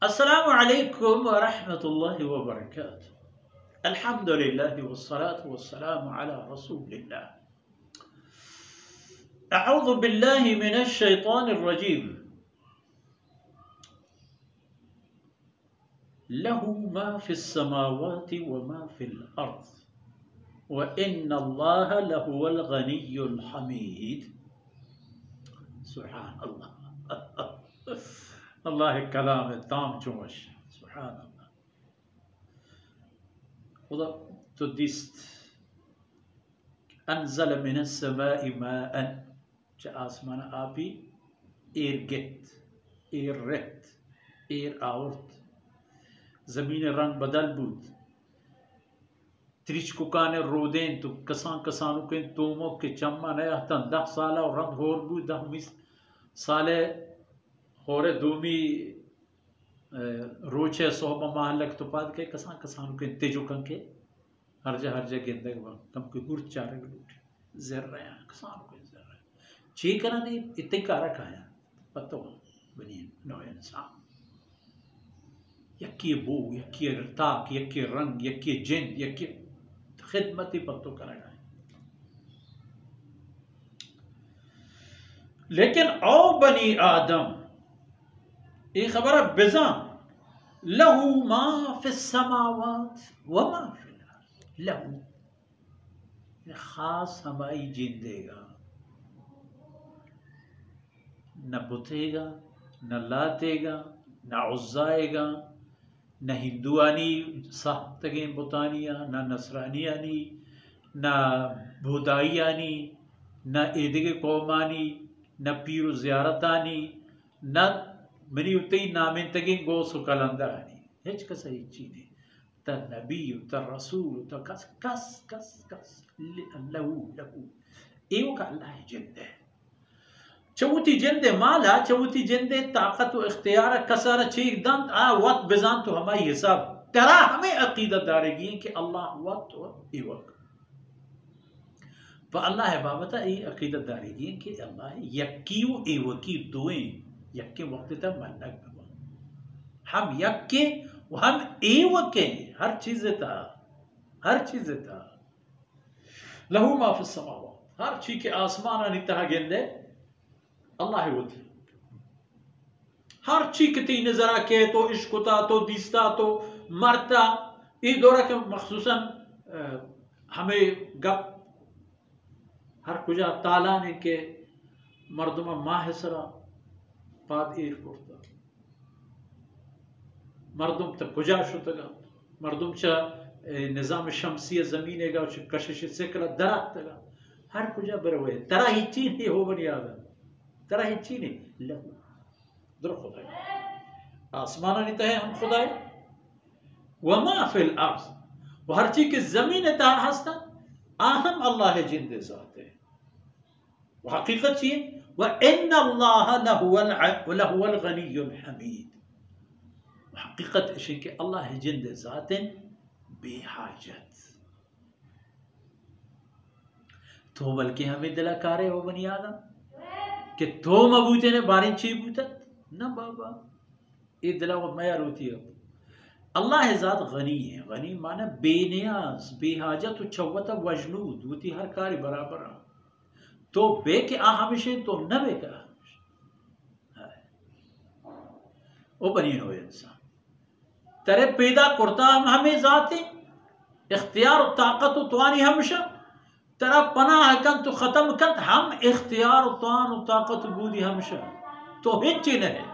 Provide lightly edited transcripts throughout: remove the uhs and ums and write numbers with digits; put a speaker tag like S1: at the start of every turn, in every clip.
S1: अस्सलामु अलैकुम व रहमतुल्लाहि व बरकातुहू। अल्हम्दुलिल्लाह वस्सलातु वस्सलामु अला रसूलिल्लाह। अऊज़ु बिल्लाहि मिनश शैतानिर रजीम। लहू मा फिस समावाति व मा फिल अर्ज़ व इन्नल्लाह लहुवल गनियुल हमीद। सुभान अल्लाह। अल्लाह कलाम ताम जोश। सुभान अल्लाह। खुदा तो दिस्त अनज़ल मिनस समाई माअन च आसमान आपी एरगेत एररेत एर आवर्त ज़मीन रंग बदल बूद त्रिच कुकाने रोदें तो कसान कसानु के तोमो के चम्मा नया तन 10 साल और रंग होर बूद 10 मिस साले होरे दूमी रोचे सोहबा महलक तो पाद के कसान कसानु के तेजो कंके हर जगह गेंदे कम के गुर चारे लूट जर रहे हैं कसानु के जर रहे ची करा नहीं इतने कारा खाया पतो बनी नो इंसान यकी बो यकी रताक यकी रंग यकी जिन यकी खिदमती पतो करेगा। लेकिन ओ बनी आदम ये खबर बिजा लहू मा फिस समावात व मा फिल अर्ज़। लहू खास हमारी जिंदेगा न बुतेगा न लातेगा न उज़्ज़ाएगा न हिंदुआनी साहतगे बुतानिया न नसरानियानी न बुदाइयानी न ईदगे कौमानी न पीर ज़ियारतानी न मरी उतई नामें तगे गो सुकलंदरानी हेच कसा ही चीने त नबी त रसूल त कस कस कस कस लहू लहू एव का अल्लाह जिंदे चौथी जिंदे माला चौथी जिंदे ताकत व इख्तियार कसर चीक दंत आ वक्त बिजान तो हमारी हिसाब तरा हमें अकीदत दारेगी कि अल्लाह वक्त व इवक व अल्लाह बाबता ये अकीदत दारेगी कि अल्लाह यक्की व इवकी दोएं यक्के वक्त तक मनक हम यक्के व हम इवके हर चीज था लहू मा फिस समावात हर चीज के आसमान नितहा गेंदे अल्लाह होती हर चीज की नजरा के तो इश्कुता तो दिस्ता तो मरता ये दौरा के मखसूसन हमें गप हर कुजा तालाने के मर्दमा माहसरा पाद एयरपोर्ट मर्दम तक कुजा शुतगा मर्दम चा निज़ाम शमसी ज़मीनेगा कशिश सिकरा दरातगा हर कुजा बरवे तरा ही चीन ही हो बनी आदम तरा ही चीने लहू दर खुदाई आसमान नहीं है हम खुदाई वमा फिल अर्ज़ वो हर चीज की जमीन तार हस्ता आहम अल्लाह जिंदे ज़ात है वो हकीकत चीन व इन्नल्लाह लहुवल गनियुल हमीद हकीकत इशे के अल्लाह जिंदे ज़ात बेहाजत तो बल्कि हमें दिला कारे हो बनी आदम कि तो मबूते ने बारिश ची बूतत न बाबा ये दिला वो मैार होती है अल्लाह ज़ात गनी है गनी माना बेनियाज बेहाजत छवत वजनूद होती हर कार्य बराबर तो बे के आ हमेशा तो न बे का ओ बनी हो इंसान तेरे पैदा करता हम हमें ज़ाते इख्तियार और ताकत और तवानी हमेशा तेरा पनाह कन तो ख़त्म कन हम इख्तियार तान और ताकत बूदी हमेशा तो हिच नहीं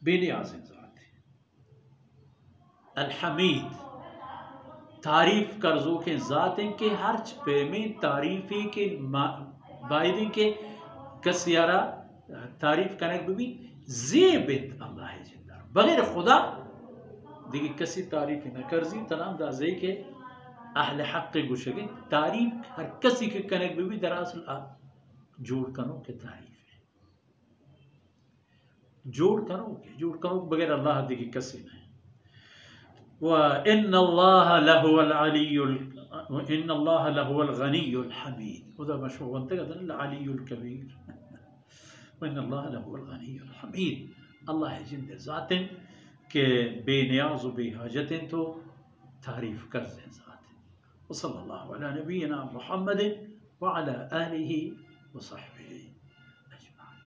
S1: बेनियाज़ ज़ात अल हमीद तारीफ कर्जों के ज़ात के हर पे में तारीफ़ी के बायदे के कसियारा तारीफ करने भी ज़ेबित अल्लाह जिंदा बगैर खुदा देखिए कसी तारीफ न करजी तनाम दाजे के अहले हक के गुशगे तारीफ हर कसी के कने भी दरअसल जोड़ करो के तारीफ है जोड़ करो बगैर अल्लाह देखिए कसी नहीं व इन्नल्लाह लहुवल गनियुल हमीद उधर मशहूर बनते अल अलीयुल कबीर وإن الله لهو الغني الحميد. الله ہے جن دے ذاتن کہ بے نیاز و بے حاجتن تو تعریف کر دیں ذاتن. وصلی اللہ علی نبینا محمد وعلى آلہ وصحبہ.